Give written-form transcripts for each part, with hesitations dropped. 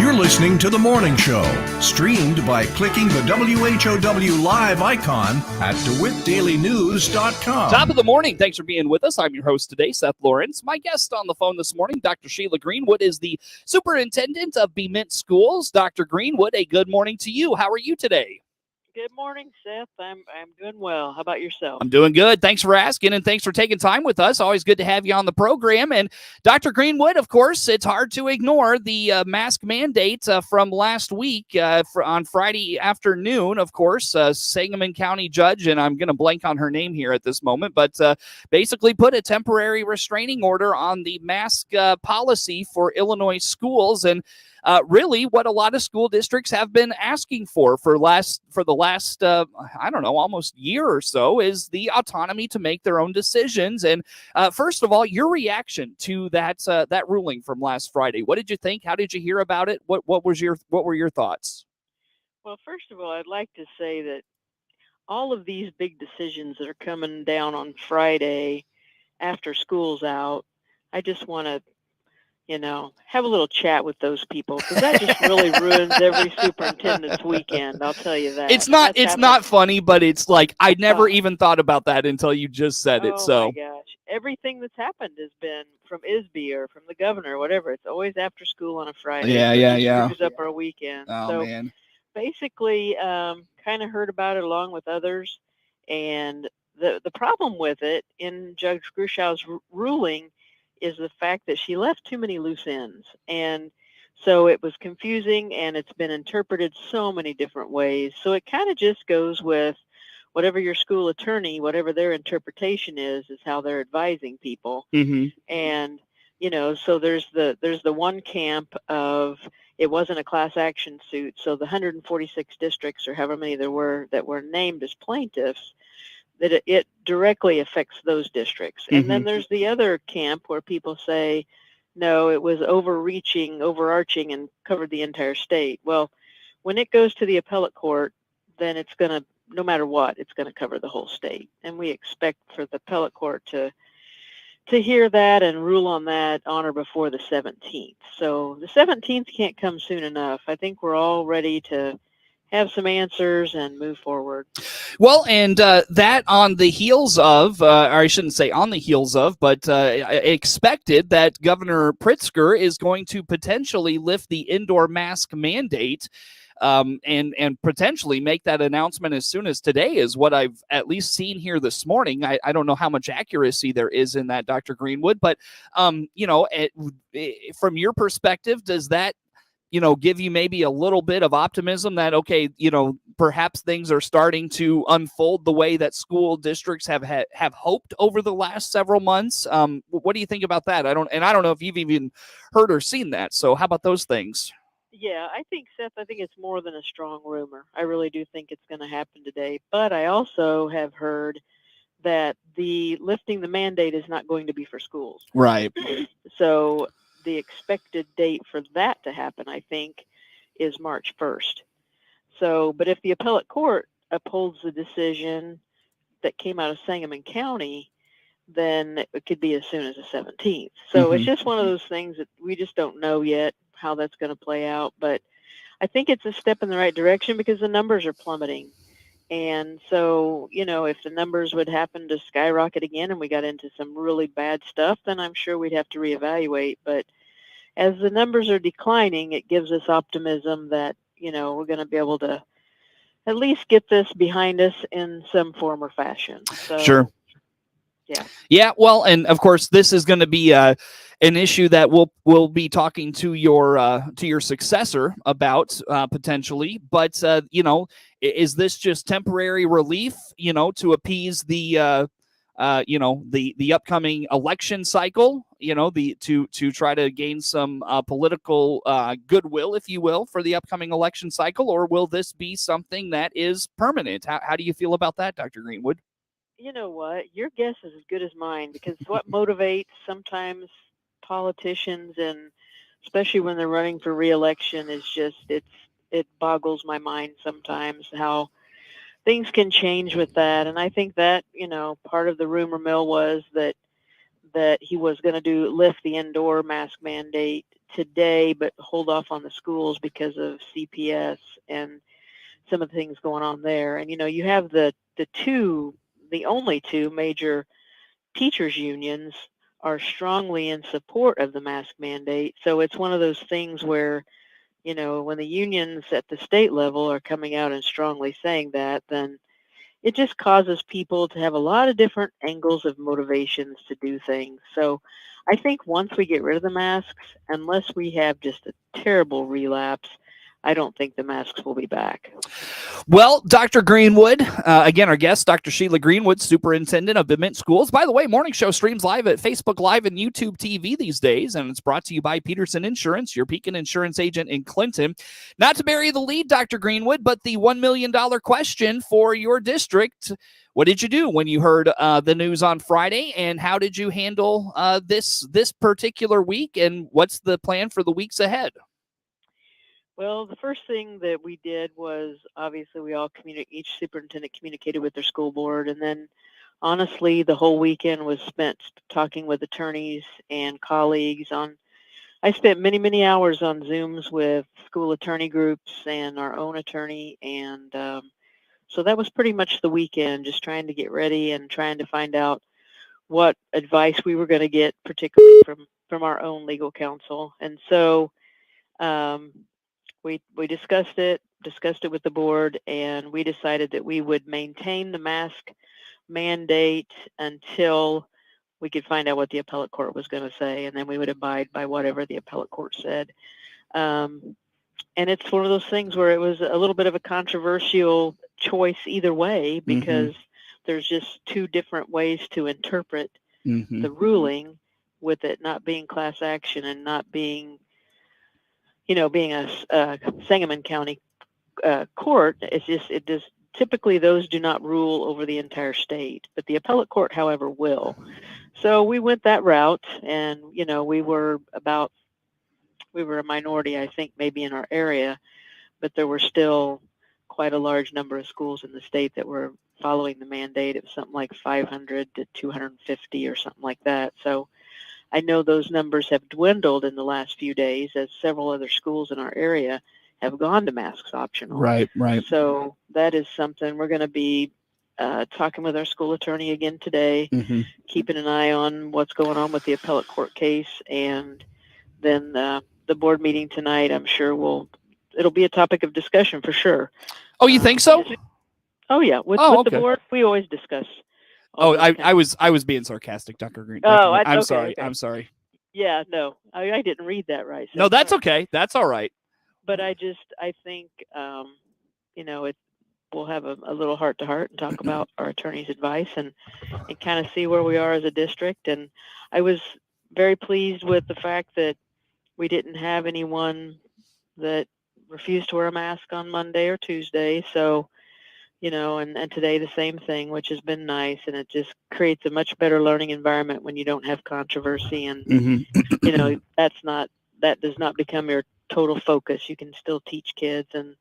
You're listening to The Morning Show, streamed by clicking the WHOW live icon at DeWittDailyNews.com. Top of the morning. Thanks for being with us. I'm your host today, Seth Lawrence. My guest on the phone this morning, Dr. Sheila Greenwood, is the superintendent of Bement Schools. Dr. Greenwood, a good morning to you. How are you today? Good morning, Seth. I'm doing well. How about yourself? I'm doing good. Thanks for asking, and thanks for taking time with us. Always good to have you on the program. And Dr. Greenwood, of course, it's hard to ignore the mask mandate from last week on Friday afternoon. Of course, Sangamon County judge, and I'm going to blank on her name here at this moment, but basically put a temporary restraining order on the mask policy for Illinois schools. And really what a lot of school districts have been asking for the last almost year or so is the autonomy to make their own decisions. And first of all, your reaction to that ruling from last Friday. What did you think? How did you hear about it? What were your thoughts? Well, first of all, I'd like to say that all of these big decisions that are coming down on Friday after school's out, I just want to have a little chat with those people, because that just really ruins every superintendent's weekend. I'll tell you that. It's not funny, but it's like I never even thought about that until you just said it. So, oh my gosh, everything that's happened has been from ISB or from the governor or whatever. It's always after school on a Friday. Yeah. Screws up our weekend. Oh, man. Basically, kind of heard about it along with others, and the problem with it in Judge Grushow's ruling is the fact that she left too many loose ends. And so it was confusing, and it's been interpreted so many different ways. So it kind of just goes with whatever your school attorney, whatever their interpretation is how they're advising people. Mm-hmm. And, so there's the one camp of it wasn't a class action suit. So the 146 districts or however many there were that were named as plaintiffs, that it directly affects those districts. And Mm-hmm. then there's the other camp where people say, no, it was overarching, and covered the entire state. Well, when it goes to the appellate court, then it's going to, no matter what, it's going to cover the whole state. And we expect for the appellate court to hear that and rule on that on or before the 17th. So the 17th can't come soon enough. I think we're all ready to have some answers and move forward. Well, and that on the heels of, or I shouldn't say on the heels of, but expected that Governor Pritzker is going to potentially lift the indoor mask mandate and potentially make that announcement as soon as today is what I've at least seen here this morning. I don't know how much accuracy there is in that, Dr. Greenwood, but, from your perspective, does that give you maybe a little bit of optimism that, okay, perhaps things are starting to unfold the way that school districts have hoped over the last several months? What do you think about that? I don't know if you've even heard or seen that. So how about those things? Yeah, Seth, I think it's more than a strong rumor. I really do think it's going to happen today. But I also have heard that the lifting the mandate is not going to be for schools. Right. So the expected date for that to happen, I think, is March 1st. So, but if the appellate court upholds the decision that came out of Sangamon County, then it could be as soon as the 17th. So Mm-hmm. It's just one of those things that we just don't know yet how that's going to play out. But I think it's a step in the right direction because the numbers are plummeting. And so, if the numbers would happen to skyrocket again and we got into some really bad stuff, then I'm sure we'd have to reevaluate. But as the numbers are declining, it gives us optimism that, we're going to be able to at least get this behind us in some form or fashion. So, sure. Yeah. Yeah. Well, and of course, this is going to be an issue that we'll be talking to your successor about potentially. But is this just temporary relief? To appease the upcoming election cycle. To try to gain some political goodwill, if you will, for the upcoming election cycle, or will this be something that is permanent? How do you feel about that, Dr. Greenwood? You know what? Your guess is as good as mine, because what motivates sometimes politicians, and especially when they're running for re-election, is just it boggles my mind sometimes how things can change with that. And I think that part of the rumor mill was that he was going to lift the indoor mask mandate today, but hold off on the schools because of CPS and some of the things going on there. And, you have the only two major teachers unions are strongly in support of the mask mandate. So it's one of those things where, when the unions at the state level are coming out and strongly saying that, then it just causes people to have a lot of different angles of motivations to do things. So I think once we get rid of the masks, unless we have just a terrible relapse, I don't think the masks will be back. Well, Dr. Greenwood, again, our guest, Dr. Sheila Greenwood, superintendent of Bement Schools. By the way, morning show streams live at Facebook Live and YouTube TV these days, and it's brought to you by Peterson Insurance, your Pekin Insurance agent in Clinton. Not to bury the lead, Dr. Greenwood, but the $1 million question for your district. What did you do when you heard the news on Friday, and how did you handle this particular week, and what's the plan for the weeks ahead? Well, the first thing that we did was obviously each superintendent communicated with their school board, and then honestly, the whole weekend was spent talking with attorneys and colleagues. I spent many, many hours on Zooms with school attorney groups and our own attorney, and so that was pretty much the weekend, just trying to get ready and trying to find out what advice we were going to get, particularly from our own legal counsel. And so we discussed it with the board, and we decided that we would maintain the mask mandate until we could find out what the appellate court was going to say, and then we would abide by whatever the appellate court said. And it's one of those things where it was a little bit of a controversial choice either way, because there's just two different ways to interpret the ruling, with it not being class action and not being being a Sangamon County court. Typically those do not rule over the entire state, but the appellate court, however, will. So we went that route, and we were a minority, I think, maybe in our area, but there were still quite a large number of schools in the state that were following the mandate. It was something like 500 to 250 or something like that. So I know those numbers have dwindled in the last few days, as several other schools in our area have gone to masks optional. Right. So that is something we're going to be talking with our school attorney again today, keeping an eye on what's going on with the appellate court case, and then the board meeting tonight, I'm sure it'll be a topic of discussion for sure. Oh, you think so? Oh yeah, with okay. the board, we always discuss. I was being sarcastic, Dr. Green. Oh, I'm okay, sorry. okay. I'm sorry. Yeah, no, I didn't read that right. So no, that's okay. That's all right. But I think we'll have a little heart to heart and talk about our attorney's advice and kind of see where we are as a district. And I was very pleased with the fact that we didn't have anyone that refused to wear a mask on Monday or Tuesday. So, and today the same thing, which has been nice. And it just creates a much better learning environment when you don't have controversy. And, that does not become your total focus. You can still teach kids. And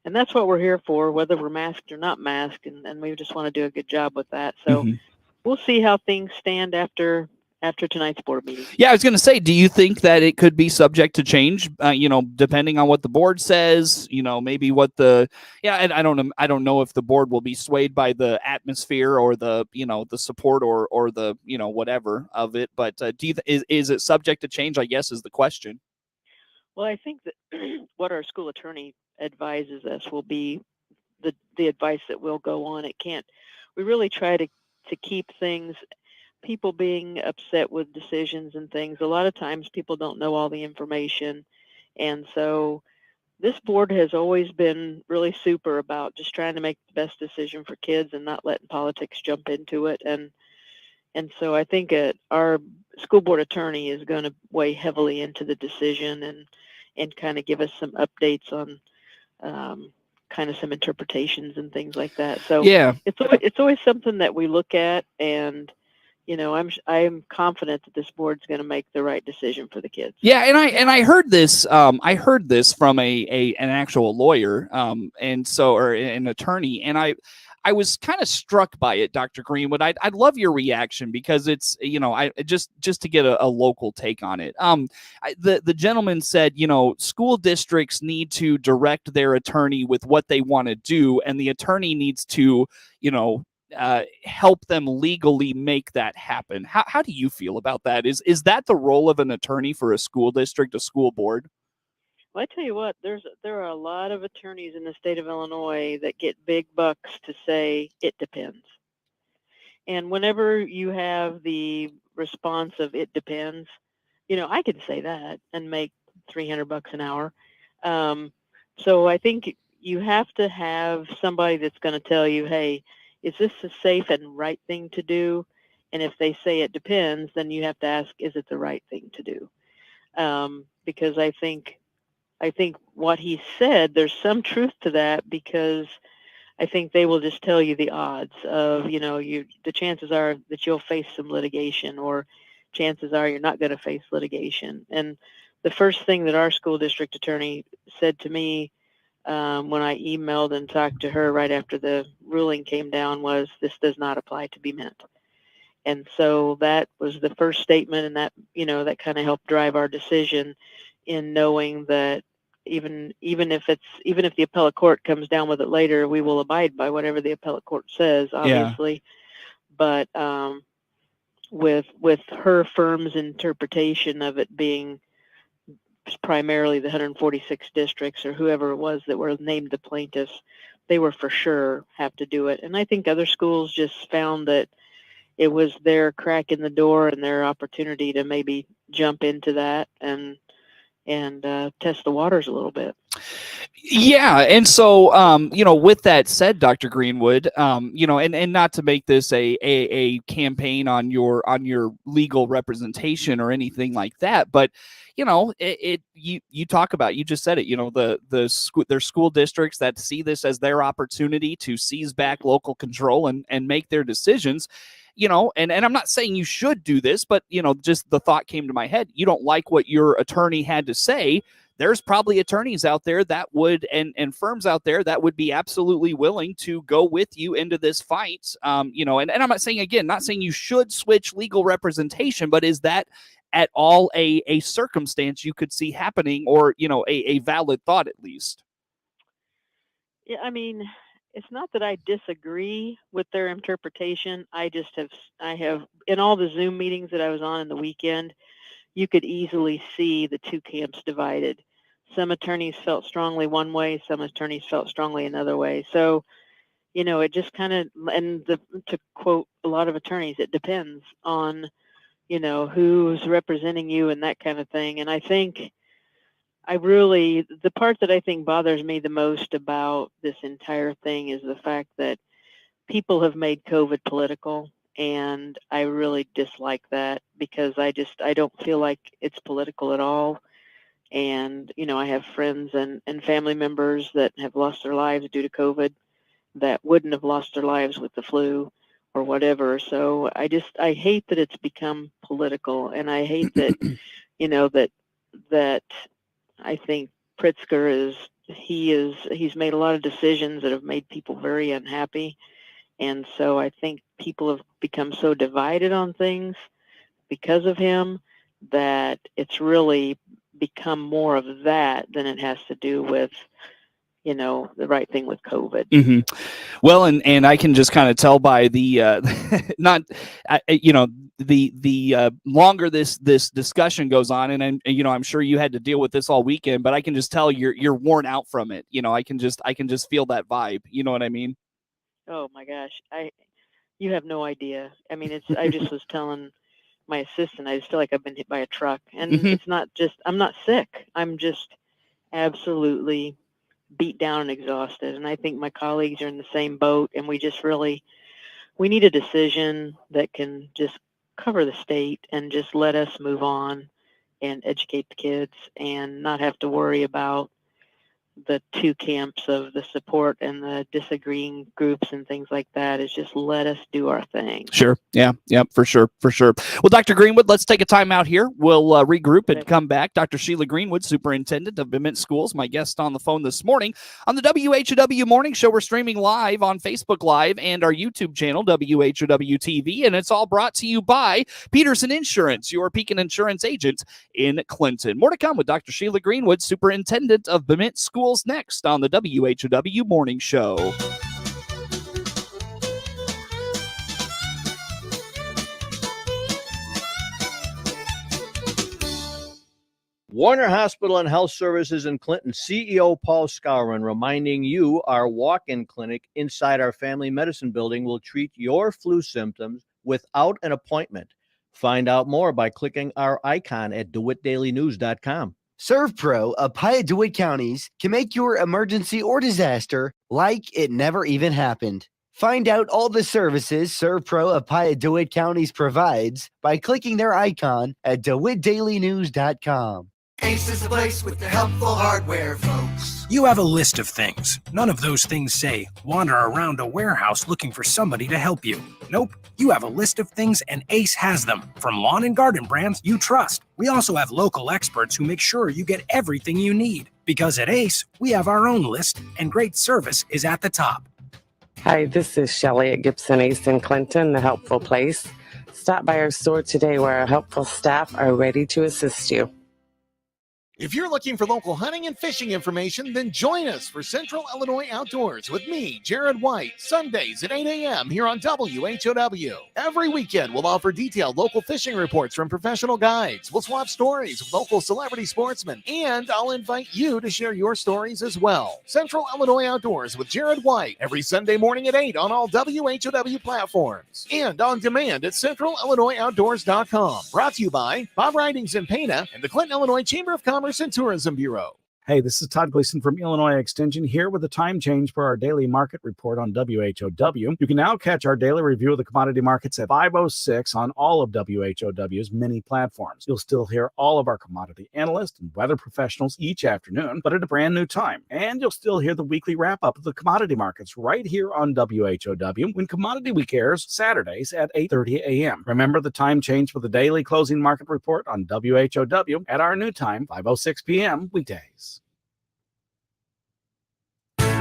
that's what we're here for, whether we're masked or not masked. And we just want to do a good job with that. So we'll see how things stand after tonight's board meeting. Yeah, I was going to say, do you think that it could be subject to change, depending on what the board says, maybe what and I don't know if the board will be swayed by the atmosphere or the support or the, whatever of it. But is it subject to change, I guess, is the question. Well, I think that what our school attorney advises us will be the advice that will go on. We really try to keep things, people being upset with decisions and things. A lot of times people don't know all the information. And so this board has always been really super about just trying to make the best decision for kids and not letting politics jump into it. And so I think our school board attorney is going to weigh heavily into the decision and kind of give us some updates on kind of some interpretations and things like that. So yeah, it's always something that we look at, and I'm confident that this board's going to make the right decision for the kids. Yeah, and I heard this. I heard this from an actual lawyer, or an attorney, and I was kind of struck by it, Dr. Greenwood. I'd love your reaction because it's, I just to get a local take on it. The gentleman said, school districts need to direct their attorney with what they want to do, and the attorney needs to, help them legally make that happen. How do you feel about that? Is that the role of an attorney for a school district, a school board? Well, I tell you what, there are a lot of attorneys in the state of Illinois that get big bucks to say it depends. And whenever you have the response of it depends, I could say that and make $300 an hour. So I think you have to have somebody that's going to tell you, hey, is this a safe and right thing to do? And if they say it depends, then you have to ask, is it the right thing to do? Because I think what he said, there's some truth to that, because I think they will just tell you the odds of, the chances are that you'll face some litigation, or chances are you're not going to face litigation. And the first thing that our school district attorney said to me when I emailed and talked to her right after the ruling came down was, this does not apply to Bement. And so that was the first statement, and that, that kind of helped drive our decision in knowing that even if the appellate court comes down with it later, we will abide by whatever the appellate court says, obviously. Yeah. But with her firm's interpretation of it being primarily the 146 districts or whoever it was that were named the plaintiffs, they were for sure have to do it. And I think other schools just found that it was their crack in the door and their opportunity to maybe jump into that and test the waters a little bit. Yeah. And so, with that said, Dr. Greenwood, and not to make this a campaign on your legal representation or anything like that, but, you talk about, you just said it, there's school districts that see this as their opportunity to seize back local control and make their decisions. And I'm not saying you should do this, but, just the thought came to my head. You don't like what your attorney had to say. There's probably attorneys out there that would, and firms out there that would be absolutely willing to go with you into this fight. And I'm not saying you should switch legal representation, but is that at all a circumstance you could see happening, or, a valid thought at least? Yeah, I mean, it's not that I disagree with their interpretation. I have in all the Zoom meetings that I was on in the weekend, you could easily see the two camps divided. Some attorneys felt strongly one way, some attorneys felt strongly another way. So, it just kind of, to quote a lot of attorneys, it depends on, who's representing you and that kind of thing. And I think the part that I think bothers me the most about this entire thing is the fact that people have made COVID political. And I really dislike that, because I don't feel like it's political at all. And, I have friends and family members that have lost their lives due to COVID that wouldn't have lost their lives with the flu or whatever. So I hate that it's become political. And I hate that, that I think Pritzker he's made a lot of decisions that have made people very unhappy. And so I think people have become so divided on things because of him that it's really become more of that than it has to do with, the right thing with COVID. Mm-hmm. Well, and I can just kind of tell by the the longer this discussion goes on, and I'm sure you had to deal with this all weekend, but I can just tell you're worn out from it. I can just feel that vibe. You know what I mean? Oh my gosh, you have no idea. I mean, I just was telling my assistant, I just feel like I've been hit by a truck, and Mm-hmm. It's not just, I'm not sick. I'm just absolutely beat down and exhausted. And I think my colleagues are in the same boat, and we need a decision that can just cover the state and just let us move on and educate the kids and not have to worry about, the two camps of the support and the disagreeing groups and things like that, is just let us do our thing. Sure. Yeah. For sure. Well, Dr. Greenwood, let's take a time out here. We'll regroup and come back. Dr. Sheila Greenwood, Superintendent of Bement Schools, my guest on the phone this morning on the WHOW Morning Show. We're streaming live on Facebook Live and our YouTube channel, WHOW TV, and it's all brought to you by Peterson Insurance, your Pekin Insurance agent in Clinton. More to come with Dr. Sheila Greenwood, Superintendent of Bement Schools, next on the WHOW Morning Show. Warner Hospital and Health Services in Clinton CEO Paul Skowron reminding you our walk-in clinic inside our family medicine building will treat your flu symptoms without an appointment. Find out more by clicking our icon at DeWittDailyNews.com. ServPro of Piatt DeWitt counties can make your emergency or disaster like it never even happened. Find out all the services ServPro of Piatt DeWitt counties provides by clicking their icon at DeWittDailyNews.com. Ace is the place with the helpful hardware, folks. You have a list of things. None of those things say, wander around a warehouse looking for somebody to help you. Nope. You have a list of things and Ace has them. From lawn and garden brands you trust. We also have local experts who make sure you get everything you need. Because at Ace, we have our own list and great service is at the top. Hi, this is Sheila at Gibson Ace in Clinton, the helpful place. Stop by our store today where our helpful staff are ready to assist you. If you're looking for local hunting and fishing information, then join us for Central Illinois Outdoors with me, Jared White, Sundays at 8 a.m. here on WHOW. Every weekend, we'll offer detailed local fishing reports from professional guides. We'll swap stories with local celebrity sportsmen, and I'll invite you to share your stories as well. Central Illinois Outdoors with Jared White, every Sunday morning at 8 on all WHOW platforms and on demand at CentralIllinoisOutdoors.com. Brought to you by Bob Ridings in Pana and the Clinton, Illinois Chamber of Commerce and Tourism Bureau. Hey, this is Todd Gleason from Illinois Extension here with a time change for our daily market report on WHOW. You can now catch our daily review of the commodity markets at 5:06 on all of WHOW's many platforms. You'll still hear all of our commodity analysts and weather professionals each afternoon, but at a brand new time. And you'll still hear the weekly wrap-up of the commodity markets right here on WHOW when Commodity Week airs Saturdays at 8:30 a.m. Remember the time change for the daily closing market report on WHOW at our new time, 5:06 p.m. weekdays.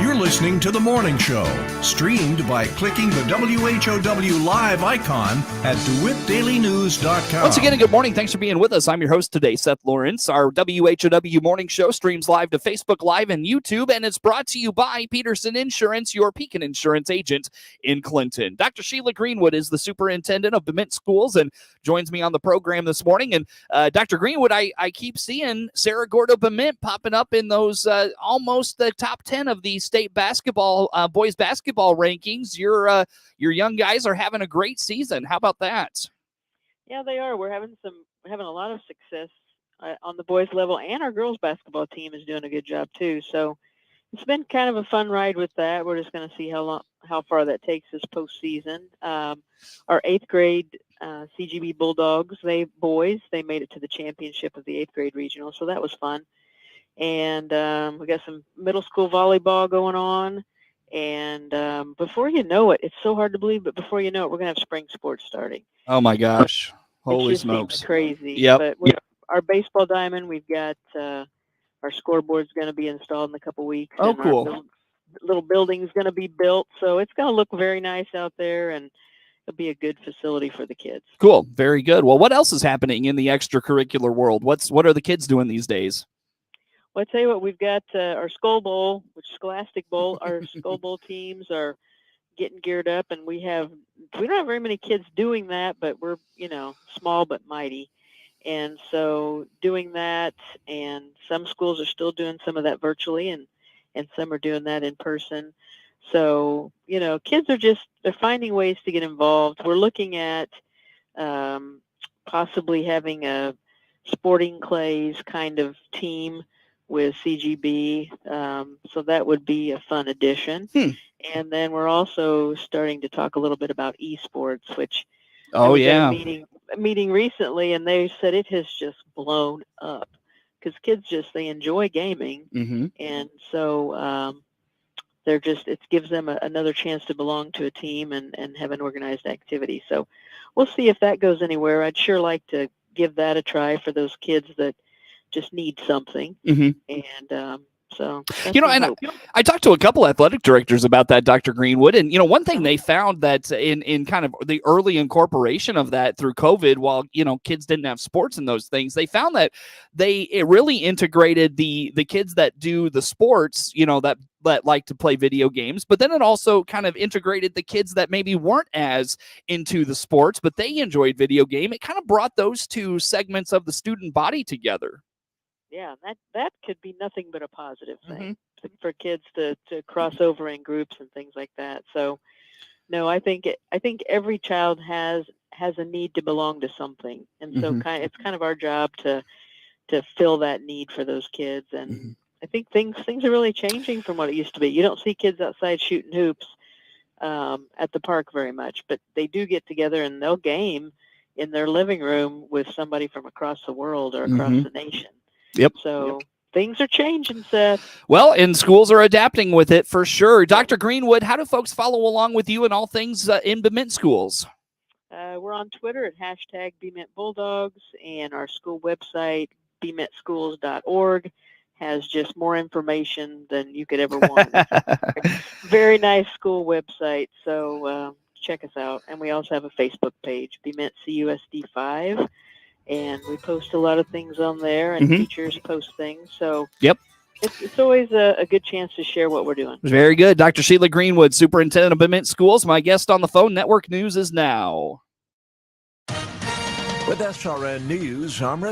You're listening to The Morning Show, streamed by clicking the WHOW Live icon at DeWittDailyNews.com. Once again, good morning. Thanks for being with us. I'm your host today, Seth Lawrence. Our WHOW Morning Show streams live to Facebook Live and YouTube, and it's brought to you by Peterson Insurance, your Pekin Insurance agent in Clinton. Dr. Sheila Greenwood is the superintendent of Bement Schools and joins me on the program this morning. And Dr. Greenwood, I keep seeing Sarah Gordo Bement popping up in those almost the top 10 of the state basketball, boys basketball rankings. Your young guys are having a great season. How about that? Yeah, they are. We're having a lot of success on the boys level, and our girls basketball team is doing a good job too. So it's been kind of a fun ride with that. We're just going to see how far that takes us postseason. Our 8th grade CGB Bulldogs, they made it to the championship of the 8th grade regional, so that was fun. And we got some middle school volleyball going on. And before you know it, it's so hard to believe, but before you know it, we're going to have spring sports starting. Oh, my gosh. Holy smokes. It's crazy. Yep. But our baseball diamond, we've got our scoreboard's going to be installed in a couple weeks. Oh, and cool. Our little building's going to be built. So it's going to look very nice out there, and it'll be a good facility for the kids. Cool. Very good. Well, what else is happening in the extracurricular world? What are the kids doing these days? Well, I tell you what, we've got our Skull Bowl, which is Scholastic Bowl. Our Skull Bowl teams are getting geared up, and we don't have very many kids doing that, but we're, small but mighty. And so doing that, and some schools are still doing some of that virtually, and some are doing that in person. So, kids they're finding ways to get involved. We're looking at possibly having a sporting clays kind of team with CGB, so that would be a fun addition. And then we're also starting to talk a little bit about esports, which meeting recently, and they said it has just blown up. because kids they enjoy gaming, and so it gives them another chance to belong to a team and have an organized activity. So we'll see if that goes anywhere. I'd sure like to give that a try for those kids that just need something. And so, and I talked to a couple athletic directors about that, Dr. Greenwood, and one thing they found that in kind of the early incorporation of that through COVID, while kids didn't have sports and those things, they found that it really integrated the kids that do the sports, that like to play video games, but then it also kind of integrated the kids that maybe weren't as into the sports, but they enjoyed video game. It kind of brought those two segments of the student body together. Yeah, that could be nothing but a positive thing for kids to cross over in groups and things like that. So, no, I think every child has a need to belong to something, and so it's kind of our job to fill that need for those kids. And I think things are really changing from what it used to be. You don't see kids outside shooting hoops at the park very much, but they do get together and they'll game in their living room with somebody from across the world or across the nation. Yep. So things are changing, Seth. Well, and schools are adapting with it for sure. Dr. Greenwood, how do folks follow along with you and all things in Bement schools? We're on Twitter at #Bement Bulldogs, and our school website, bementschools.org, has just more information than you could ever want. Very nice school website, so check us out. And we also have a Facebook page, Bement CUSD 5. And we post a lot of things on there, and teachers post things. So it's always a good chance to share what we're doing. Very good. Dr. Sheila Greenwood, Superintendent of Bement Schools, my guest on the phone. Network News is now. With SRN News, I'm